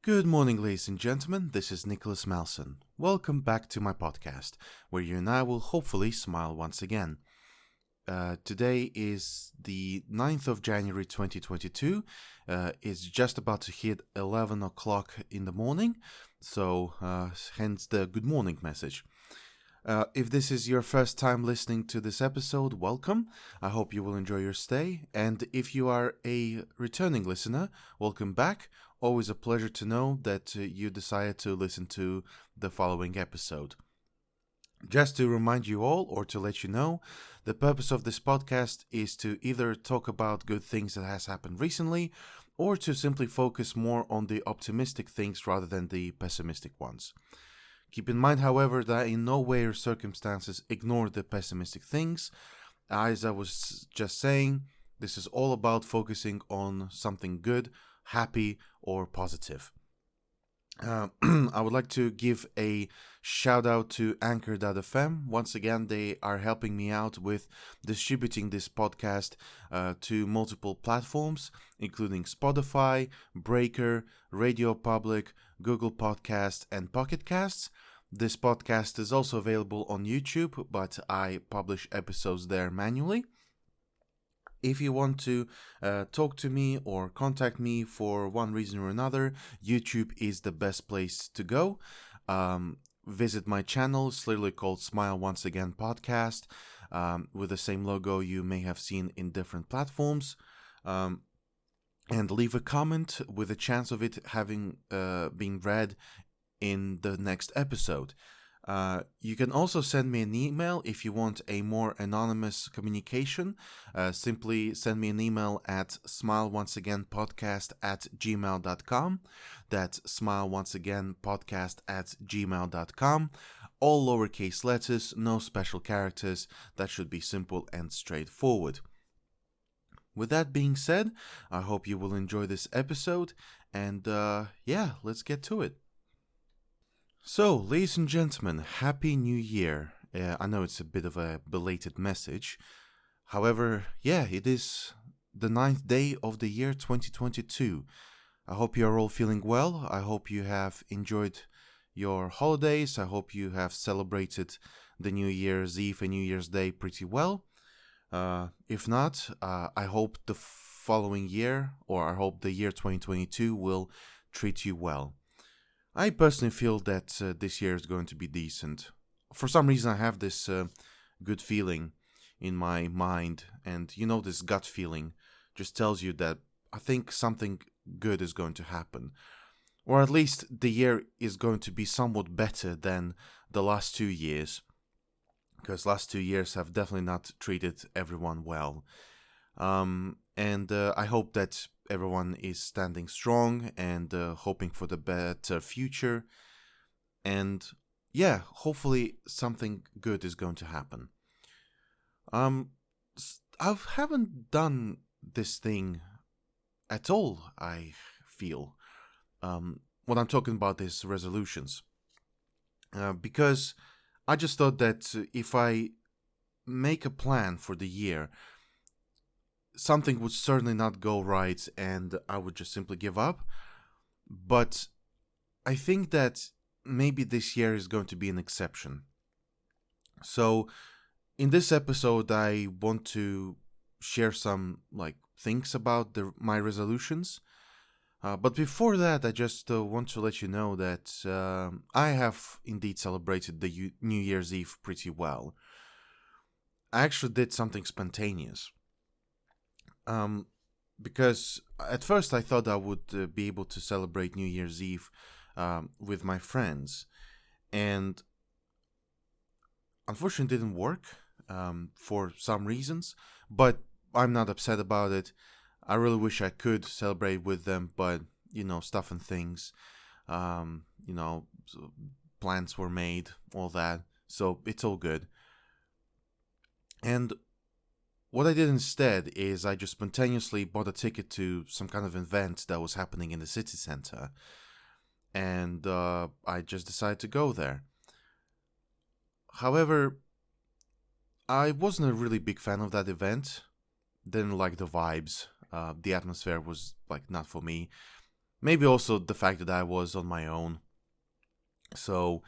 Good morning, ladies and gentlemen. This is Nicholas Malson. Welcome back to my podcast, where you and I will hopefully smile once again. Today is the 9th of January 2022. It's just about to hit 11 o'clock in the morning, so hence the good morning message. If this is your first time listening to this episode, welcome. I hope you will enjoy your stay. And if you are a returning listener, welcome back. Always a pleasure to know that you decided to listen to the following episode. Just to remind you all, or to let you know, the purpose of this podcast is to either talk about good things that has happened recently, or to simply focus more on the optimistic things rather than the pessimistic ones. Keep in mind, however, that in no way or circumstances ignore the pessimistic things. As I was just saying, this is all about focusing on something good, happy, or positive. I would like to give a shout out to Anchor.fm. Once again, they are helping me out with distributing this podcast to multiple platforms, including Spotify, Breaker, Radio Public, Google Podcast, and Pocket Casts. This podcast is also available on YouTube, but I publish episodes there manually. If you want to talk to me or contact me for one reason or another, YouTube is the best place to go. Visit my channel. It's literally called Smile Once Again Podcast, with the same logo you may have seen in different platforms. And leave a comment with a chance of it having been read in the next episode. You can also send me an email if you want a more anonymous communication. Simply send me an email at smileonceagainpodcast@gmail.com. That's smileonceagainpodcast@gmail.com. All lowercase letters, no special characters. That should be simple and straightforward. With that being said, I hope you will enjoy this episode. And let's get to it. So, ladies and gentlemen, Happy New Year. I know it's a bit of a belated message. However, it is the 9th day of the year 2022. I hope you are all feeling well. I hope you have enjoyed your holidays. I hope you have celebrated the New Year's Eve and New Year's Day pretty well. If not, I hope the following year, or I hope the year 2022 will treat you well. I personally feel that this year is going to be decent. For some reason, I have this good feeling in my mind, and this gut feeling just tells you that I think something good is going to happen. Or at least the year is going to be somewhat better than the last 2 years, because last 2 years have definitely not treated everyone well. And I hope that everyone is standing strong and hoping for the better future. And hopefully something good is going to happen. I haven't done this thing at all, I feel. What I'm talking about is resolutions. Because I just thought that if I make a plan for the year, something would certainly not go right and I would just simply give up. But I think that maybe this year is going to be an exception. So in this episode, I want to share some things about my resolutions. But before that, I just want to let you know that I have indeed celebrated the New Year's Eve pretty well. I actually did something spontaneous. Because at first I thought I would be able to celebrate New Year's Eve with my friends, and unfortunately it didn't work for some reasons, but I'm not upset about it. I really wish I could celebrate with them, but stuff and things, plans were made, all that, so it's all good. And what I did instead is I just spontaneously bought a ticket to some kind of event that was happening in the city center. And I just decided to go there. However, I wasn't a really big fan of that event. Didn't like the vibes. The atmosphere was not for me. maybe also the fact that I was on my own. So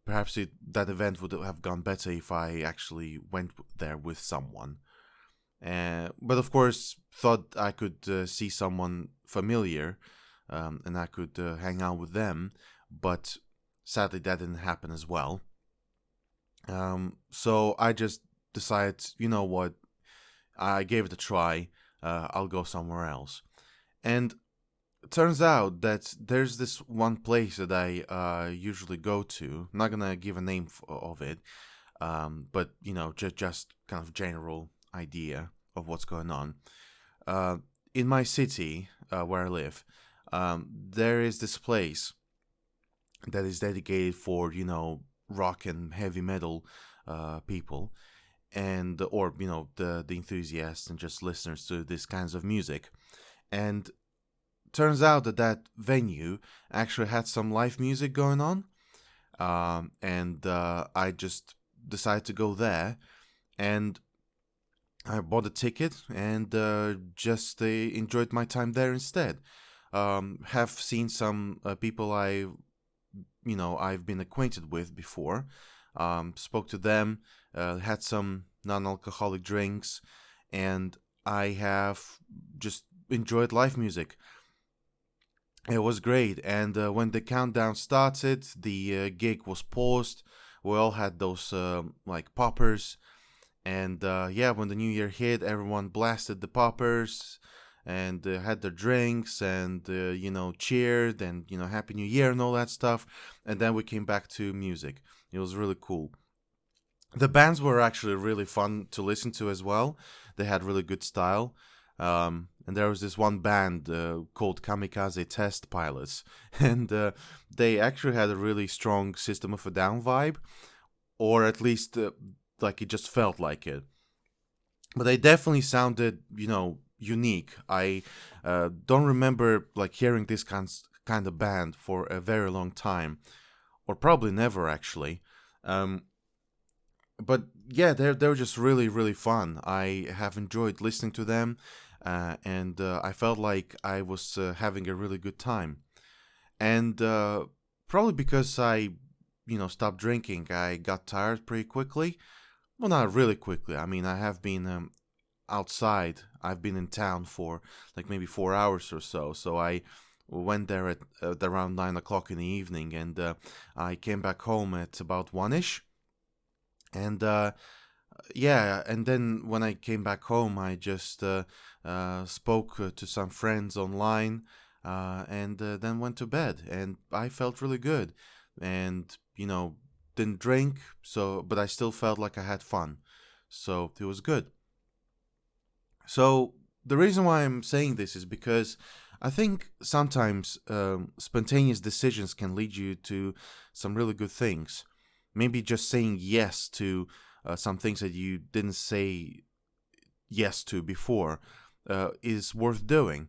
perhaps that event would have gone better if I actually went there with someone. But of course, thought I could see someone familiar, and I could hang out with them. But sadly, that didn't happen as well. So I just decided, you know what? I gave it a try. I'll go somewhere else. And it turns out that there's this one place that I usually go to. I'm not gonna give a name of it, but just kind of general idea of what's going on. In my city, where I live, there is this place that is dedicated for rock and heavy metal people, and or the enthusiasts and just listeners to these kinds of music. And turns out that that venue actually had some live music going on, and I just decided to go there, and I bought a ticket and just enjoyed my time there instead. Have seen some people I've been acquainted with before. Spoke to them, had some non-alcoholic drinks, and I have just enjoyed live music. It was great, and when the countdown started, the gig was paused. We all had those like poppers, and yeah, when the new year hit, everyone blasted the poppers and had their drinks and cheered and Happy New Year and all that stuff. And then we came back to music. It was really cool. The bands were actually really fun to listen to as well. They had really good style. And there was this one band called Kamikaze Test Pilots, and they actually had a really strong System of a Down vibe, or at least like it just felt like it. But they definitely sounded, unique. I don't remember like hearing this kind of band for a very long time, or probably never actually. But yeah, they're just really really fun. I have enjoyed listening to them, and I felt like I was having a really good time. And probably because I, stopped drinking, I got tired pretty quickly. Well, not really quickly. I mean, I have been outside. I've been in town for like maybe 4 hours or so. So I went there at around 9 o'clock in the evening, and I came back home at about 1ish. And yeah, and then when I came back home, I just spoke to some friends online, and then went to bed, and I felt really good, and didn't drink, but I still felt like I had fun, so it was good. So the reason why I'm saying this is because I think sometimes spontaneous decisions can lead you to some really good things. Maybe just saying yes to some things that you didn't say yes to before is worth doing.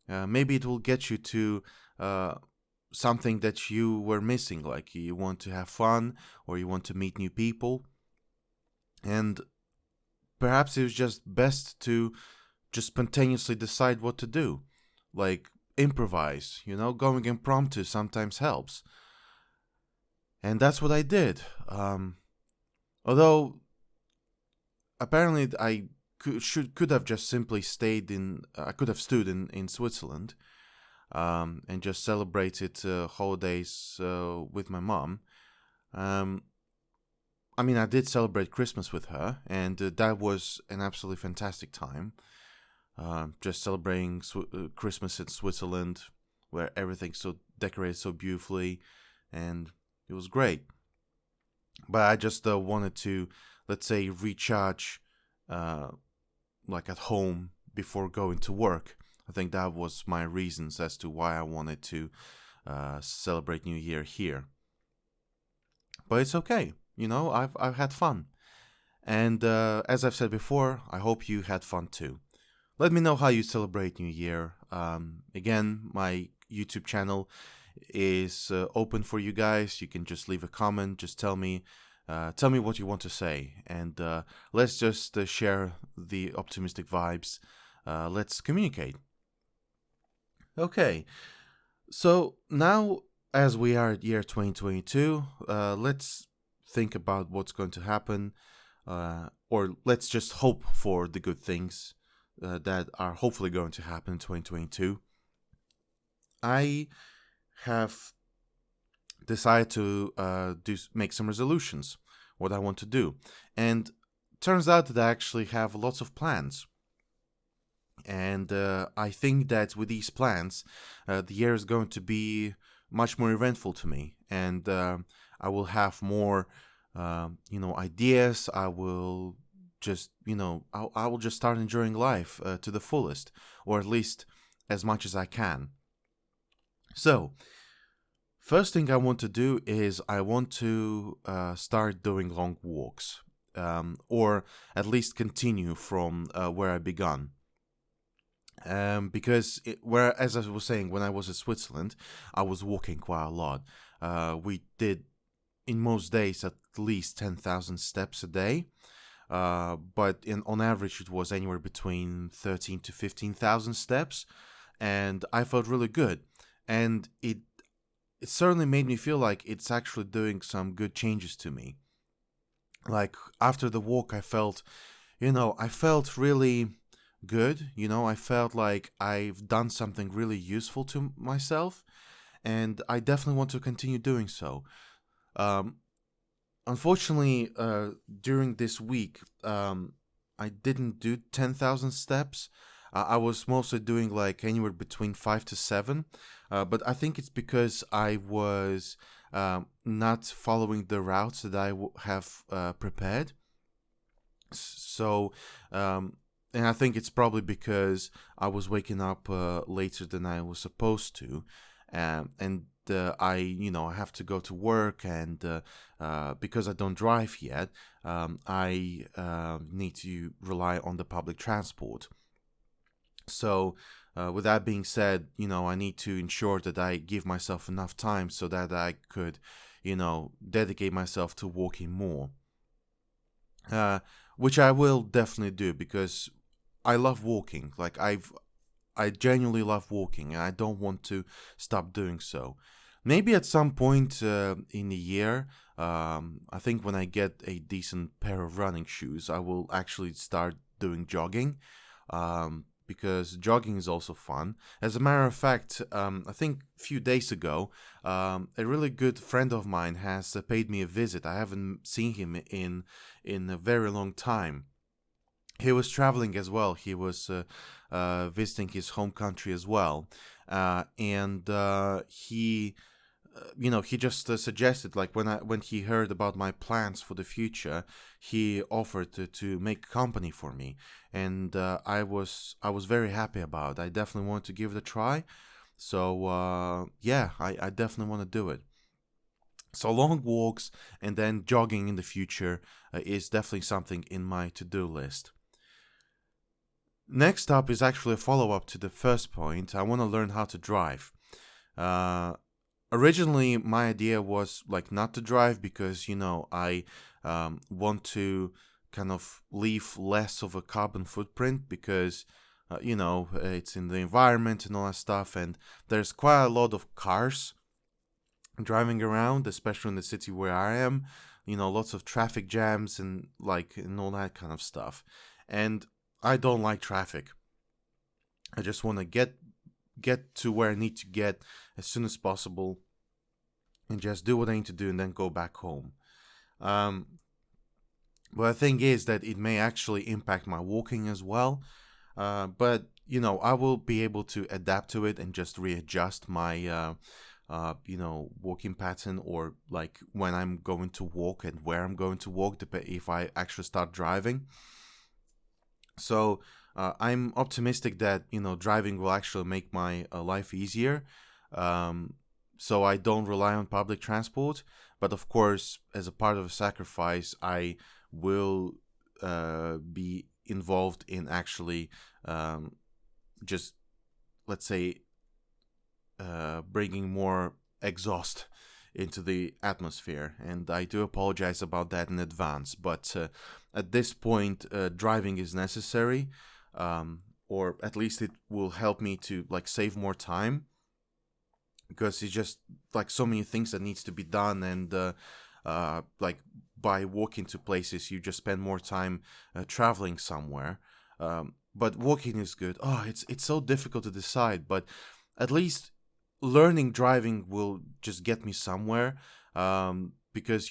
Maybe it will get you to something that you were missing, like you want to have fun or you want to meet new people. And perhaps it was just best to just spontaneously decide what to do. Like improvise, going impromptu sometimes helps. And that's what I did. Although apparently I could have just simply stayed in. I could have stood in Switzerland, and just celebrated holidays with my mom. Um, I mean, I did celebrate Christmas with her, and that was an absolutely fantastic time. Just celebrating Christmas in Switzerland, where everything's so decorated so beautifully, and it was great. But I just wanted to, let's say, recharge, uh, like at home before going to work. I think that was my reasons as to why I wanted to celebrate New Year here. But it's okay, I've had fun, and as I've said before, I hope you had fun too. Let me know how you celebrate New Year. Again, my YouTube channel is open for you guys. You can just leave a comment. Just tell me what you want to say, and let's just share the optimistic vibes. Let's communicate. Okay. So now, as we are at year 2022, let's think about what's going to happen, or let's just hope for the good things that are hopefully going to happen in 2022. I have decided to make some resolutions, what I want to do, and turns out that I actually have lots of plans. And I think that with these plans, the year is going to be much more eventful to me, and I will have more, ideas. I will just, I will just start enjoying life to the fullest, or at least as much as I can. So, first thing I want to do is I want to start doing long walks, or at least continue from where I began. Because where, as I was saying, when I was in Switzerland, I was walking quite a lot. We did in most days at least 10,000 steps a day, but on average it was anywhere between 13 to 15,000 steps, and I felt really good, and it certainly made me feel like it's actually doing some good changes to me. Like after the walk, I felt really good. I felt like I've done something really useful to myself, and I definitely want to continue doing so. Um, Unfortunately, during this week, I didn't do 10,000 steps. I was mostly doing like anywhere between 5 to 7, but I think it's because I was not following the routes that I have prepared. So, and I think it's probably because I was waking up later than I was supposed to, and I have to go to work, and because I don't drive yet, I need to rely on the public transport. So, with that being said, I need to ensure that I give myself enough time so that I could, dedicate myself to walking more. Uh, which I will definitely do because I love walking. Like I genuinely love walking, and I don't want to stop doing so. Maybe at some point in the year, I think when I get a decent pair of running shoes, I will actually start doing jogging. Because jogging is also fun. As a matter of fact, I think a few days ago, a really good friend of mine has paid me a visit. I haven't seen him in a very long time. He was traveling as well. He was visiting his home country as well, and he just suggested, like when he heard about my plans for the future, he offered to make company for me, and I was very happy about it. I definitely wanted to give it a try. So yeah, I definitely want to do it. So long walks and then jogging in the future is definitely something in my to-do list. Next up is actually a follow up to the first point. I want to learn how to drive. Uh, Originally, my idea was like not to drive because, I want to kind of leave less of a carbon footprint because, it's in the environment and all that stuff. And there's quite a lot of cars driving around, especially in the city where I am. Lots of traffic jams and all that kind of stuff. And I don't like traffic. I just want to get to where I need to get as soon as possible and just do what I need to do and then go back home. Um, but the thing is that it may actually impact my walking as well. But I will be able to adapt to it and just readjust my walking pattern, or like when I'm going to walk and where I'm going to walk, if I actually start driving. So I'm optimistic that driving will actually make my life easier. Um, so I don't rely on public transport. But of course, as a part of a sacrifice, I will be involved in actually just, let's say, bringing more exhaust into the atmosphere. And I do apologize about that in advance. But at this point, driving is necessary, or at least it will help me to like save more time. because it's just like so many things that needs to be done, and like by walking to places you just spend more time traveling somewhere. But walking is good. Oh, it's so difficult to decide, but at least learning driving will just get me somewhere, because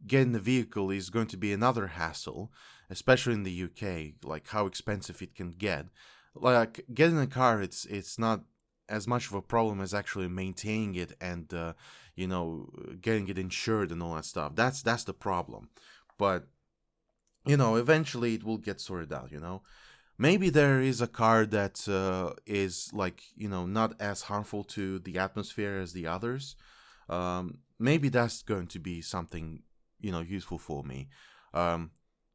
getting a vehicle is going to be another hassle, especially in the UK, like how expensive it can get. Like getting a car, it's not as much of a problem as actually maintaining it and getting it insured and all that stuff. That's the problem. But eventually it will get sorted out. Maybe there is a car that is like not as harmful to the atmosphere as the others. Maybe that's going to be something useful for me. Um,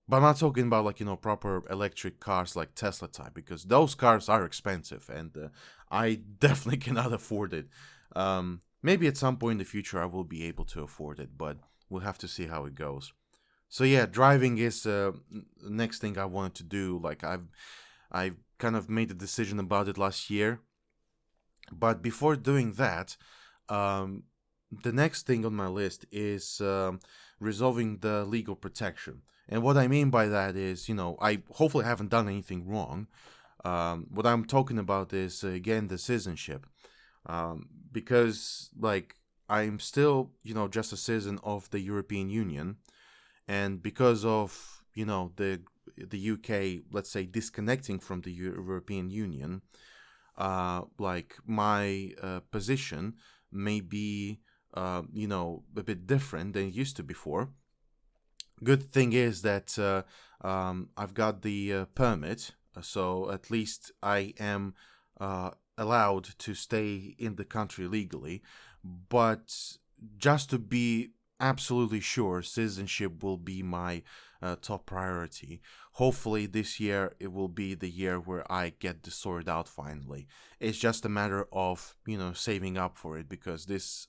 but I'm not talking about like proper electric cars like Tesla type, because those cars are expensive and I definitely cannot afford it. Maybe at some point in the future I will be able to afford it, but we'll have to see how it goes. So yeah, driving is next thing I wanted to do. Like I kind of made a decision about it last year, but before doing that, um, the next thing on my list is resolving the legal protection. And what I mean by that is, I hopefully haven't done anything wrong. What I'm talking about is again the citizenship, because like I'm still, just a citizen of the European Union, and because of the UK, let's say, disconnecting from the European Union, like my position may be a bit different than it used to before. Good thing is that I've got the permit, so at least I am allowed to stay in the country legally. But just to be absolutely sure, citizenship will be my top priority. Hopefully, this year it will be the year where I get this sorted out finally. It's just a matter of saving up for it, because this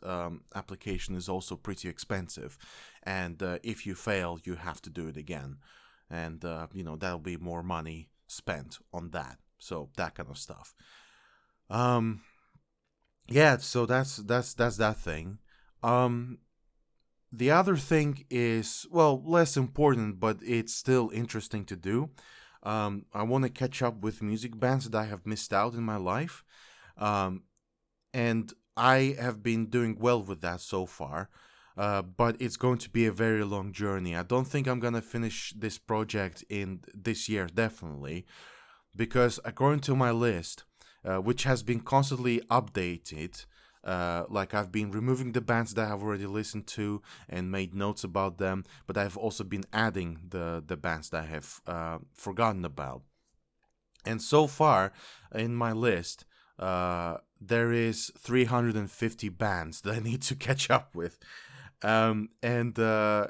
application is also pretty expensive, and if you fail, you have to do it again, and that'll be more money spent on that. So that kind of stuff. Um, yeah. So that's that thing. Um, the other thing is, well, less important, but it's still interesting to do. I want to catch up with music bands that I have missed out in my life. Um, and I have been doing well with that so far. But it's going to be a very long journey. I don't think I'm going to finish this project in this year, definitely, because according to my list, which has been constantly updated, like I've been removing the bands that I've already listened to and made notes about them, but I've also been adding the bands that I have forgotten about. And so far in my list, there is 350 bands that I need to catch up with. And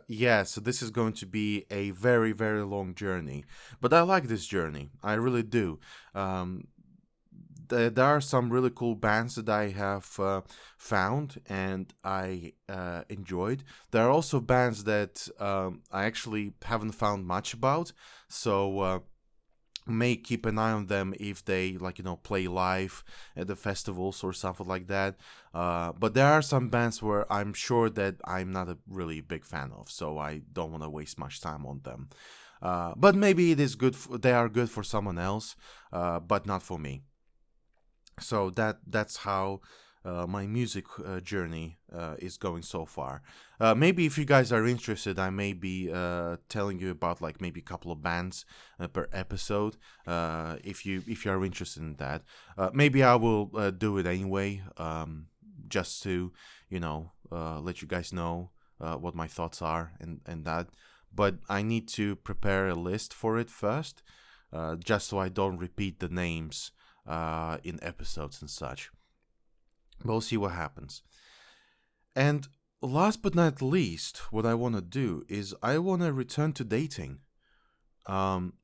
yeah, so this is going to be a very, very long journey. But I like this journey. I really do. There are some really cool bands that I have found and I enjoyed. There are also bands that I actually haven't found much about. So may keep an eye on them if they play live at the festivals or something like that. But there are some bands where I'm sure that I'm not a really big fan of, so I don't want to waste much time on them. But maybe it is good. They are good for someone else, but not for me. So that's how my music journey is going so far. Maybe if you guys are interested, I may be telling you about like maybe a couple of bands per episode. If you are interested in that, maybe I will do it anyway, just to let you guys know what my thoughts are and that. But I need to prepare a list for it first, just so I don't repeat the names in episodes and such. We'll see what happens. And last but not least, what I want to do is I want to return to dating. Um,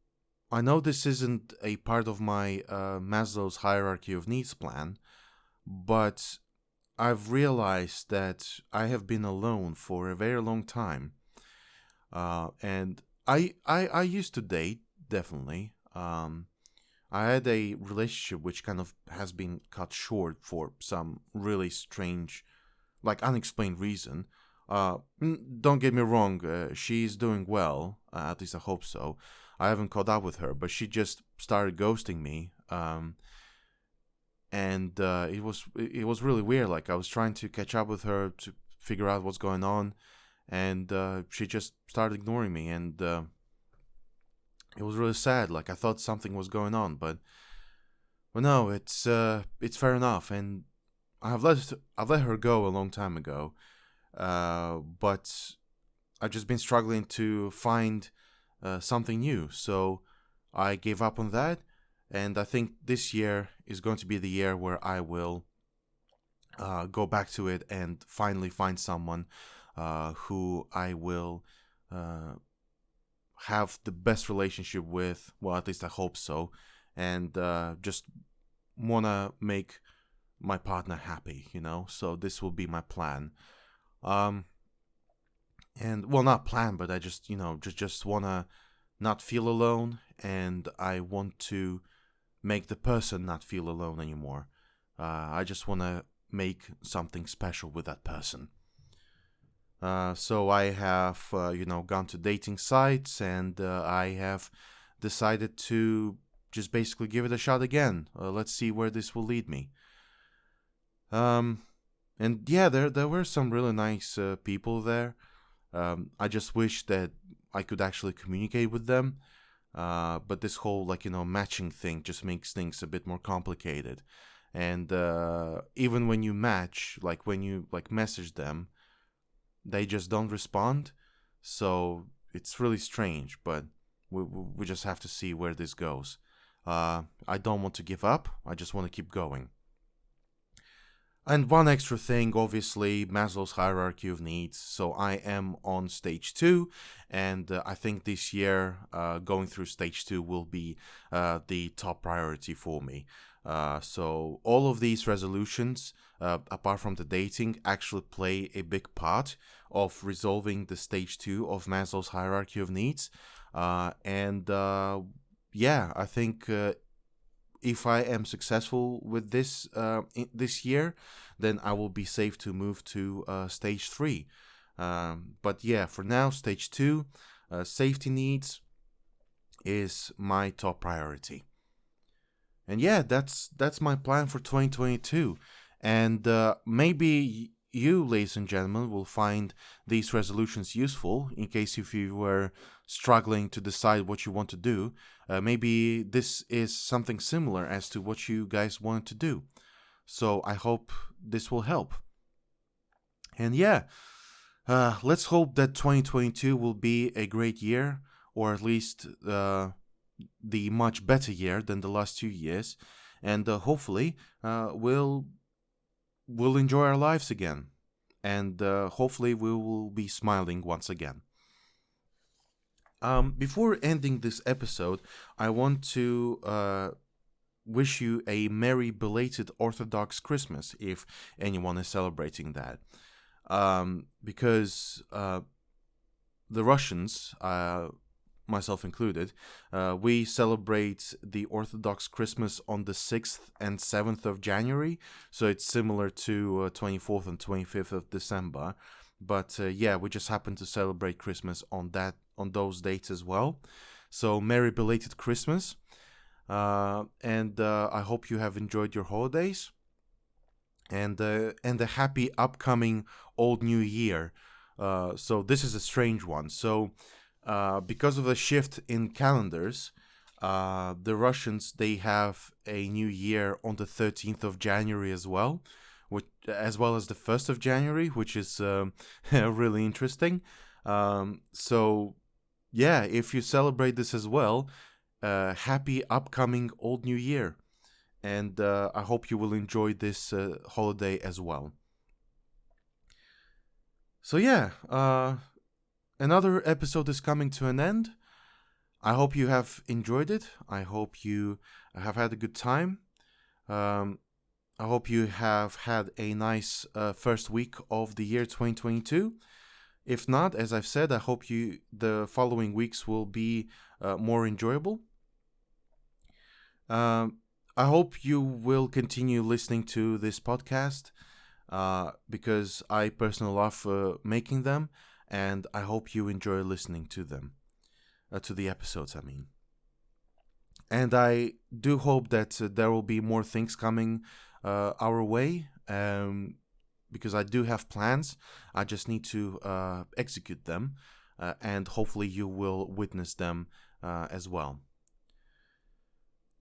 I know this isn't a part of my Maslow's hierarchy of needs plan, but I've realized that I have been alone for a very long time. And I used to date, definitely. I had a relationship which kind of has been cut short for some really strange, like unexplained reason. Don't get me wrong, she's doing well. At least I hope so. I haven't caught up with her, but she just started ghosting me. And it was really weird. Like I was trying to catch up with her to figure out what's going on, and she just started ignoring me, and it was really sad. Like I thought something was going on, but well, no, it's fair enough, and I've let her go a long time ago. But I've just been struggling to find something new, so I gave up on that, and I think this year is going to be the year where I will go back to it and finally find someone who I will uh, have the best relationship with. Well, at least I hope so, and just wanna make my partner happy. So this will be my plan. Um, and well, not plan, but I just just wanna not feel alone, and I want to make the person not feel alone anymore. I just wanna make something special with that person. So I have, gone to dating sites, and I have decided to just basically give it a shot again. Let's see where this will lead me. Um, and yeah, there were some really nice people there. I just wish that I could actually communicate with them. But this whole matching thing just makes things a bit more complicated. And even when you match, like when you message them, they just don't respond. So it's really strange, but we just have to see where this goes. I don't want to give up. I just want to keep going. And one extra thing, obviously, Maslow's hierarchy of needs. So I am on stage 2, and I think this year going through stage 2 will be the top priority for me. So all of these resolutions, apart from the dating, actually play a big part of resolving the stage 2 of Maslow's hierarchy of needs. And yeah, I think if I am successful with this this year, then I will be safe to move to stage 3. But yeah, for now, stage 2, safety needs, is my top priority. And yeah, that's my plan for 2022. And maybe you, ladies and gentlemen, will find these resolutions useful in case if you were struggling to decide what you want to do. Maybe this is something similar as to what you guys wanted to do. So I hope this will help. And yeah, let's hope that 2022 will be a great year, or at least the much better year than the last 2 years, and hopefully we'll enjoy our lives again, and hopefully we will be smiling once again. Before ending this episode, I want to wish you a merry belated Orthodox Christmas if anyone is celebrating that. Because the Russians, myself included, we celebrate the Orthodox Christmas on the 6th and 7th of January, so it's similar to 24th and 25th of December. But yeah, we just happen to celebrate Christmas on those dates as well. So merry belated Christmas, and I hope you have enjoyed your holidays, and a happy upcoming Old New Year. So this is a strange one. So because of the shift in calendars, the Russians, they have a new year on the 13th of January as well, as well as the 1st of January, which is really interesting. So yeah, if you celebrate this as well, happy upcoming Old New Year. And I hope you will enjoy this holiday as well. So yeah, another episode is coming to an end. I hope you have enjoyed it. I hope you have had a good time. I hope you have had a nice first week of the year 2022. If not, as I've said, I hope the following weeks will be more enjoyable. Um, I hope you will continue listening to this podcast because I personally love making them, and I hope you enjoy listening to them, to the episodes, I mean. And I do hope that there will be more things coming our way because I do have plans. I just need to execute them, and hopefully you will witness them as well.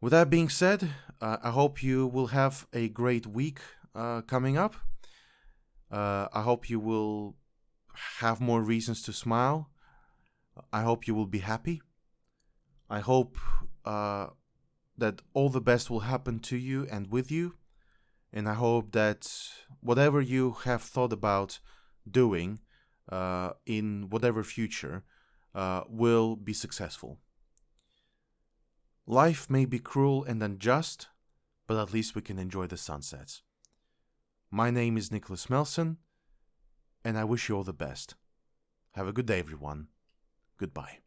With that being said, I hope you will have a great week coming up. I hope you will have more reasons to smile. I hope you will be happy. I hope that all the best will happen to you and with you. And I hope that whatever you have thought about doing in whatever future will be successful. Life may be cruel and unjust, but at least we can enjoy the sunsets. My name is Nicholas Malson, and I wish you all the best. Have a good day, everyone. Goodbye.